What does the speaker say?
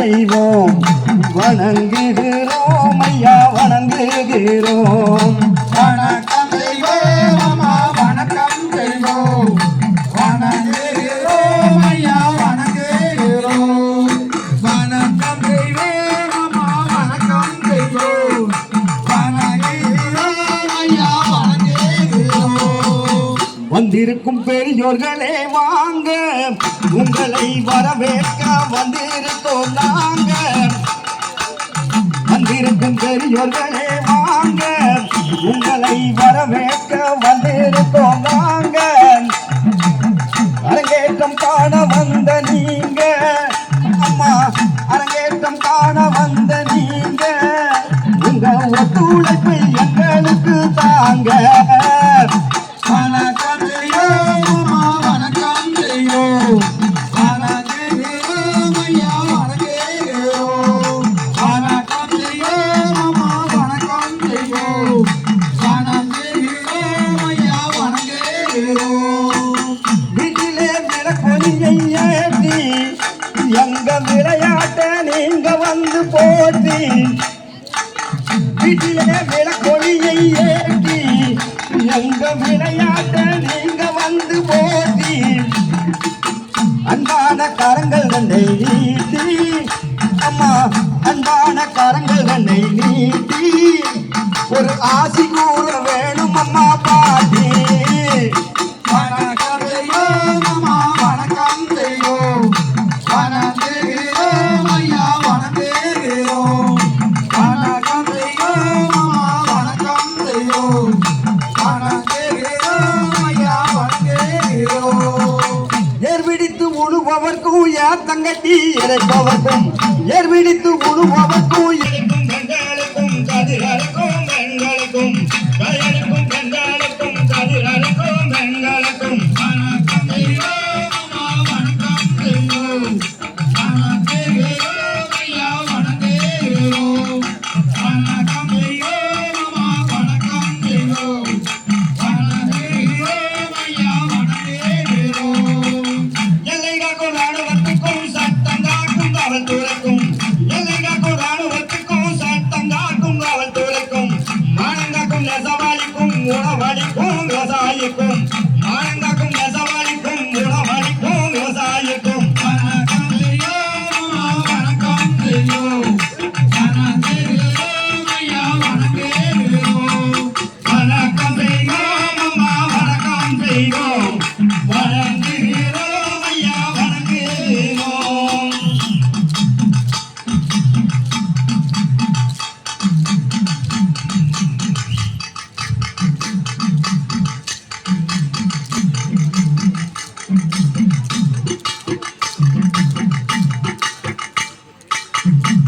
செய்வோம் வணங்குகிறோம் ஐயா வணங்குகிறோம். வணக்கம் செய்வோம் அம்மா வணக்கம் செய்வோம் வணங்குகிறோம் ஐயா வணங்குகிறோம். வணக்கம் செய்வோம் அம்மா வணக்கம் செய்வோம் வணங்குகிறோம் ஐயா வணங்குகிறோம். வந்திருக்கும் பெரியோர்களே வாங்க உங்களை வரவேற்க வந்திருக்கோம் நாங்க. வந்திருக்கும் பெரியோர்களே வாங்க உங்களை வரவேற்க வந்திருக்கோம் நாங்க. அரங்கேற்றம் காண வந்த நீங்க அம்மா அரங்கேற்றம் காண வந்த நீங்க உங்க ஒத்துழைப்பை எங்களுக்கு தாங்க. வணக்கம் செய்வோம் அம்மா வணக்கம் செய்வோம் வணங்குகிறோம் ஐயா வணங்குகிறோம். வணக்கம் செய்வோம் அம்மா வணக்கம் செய்வோம் வணங்குகிறோம் ஐயா வணங்குகிறோம். வீட்டிலே விளக்கொலியை ஏற்றி எங்க விளையாட்ட நீங்க வந்து போற்றி. வீட்டிலே விளக்கொலியை ஏற்றி எங்க விளையாட்ட நீங்க வந்து போற்றி. அன்பான கரங்கள் கண்டை நீட்டி அம்மா அன்பான கரங்கள் கண்டை நீட்டி ஒரு ஆசி கூற வேணும் அம்மா பாட்டி. வணக்கம் செய்வோம் அம்மா வணக்கம் செய்வோம் வணங்குகிறோம் ஐயா வணங்குகிறோம். வணக்கம் செய்வோம் அம்மா வணக்கம் செய்வோம் வணங்குகிறோம் ஐயா வணங்குகிறோம். ஏர்பிடித்து உழுபவர்க்கும் ஏத்தங்கட்டி இறைப்பவர்க்கும் ஏர்பிடித்து உழுபவர்க்கும்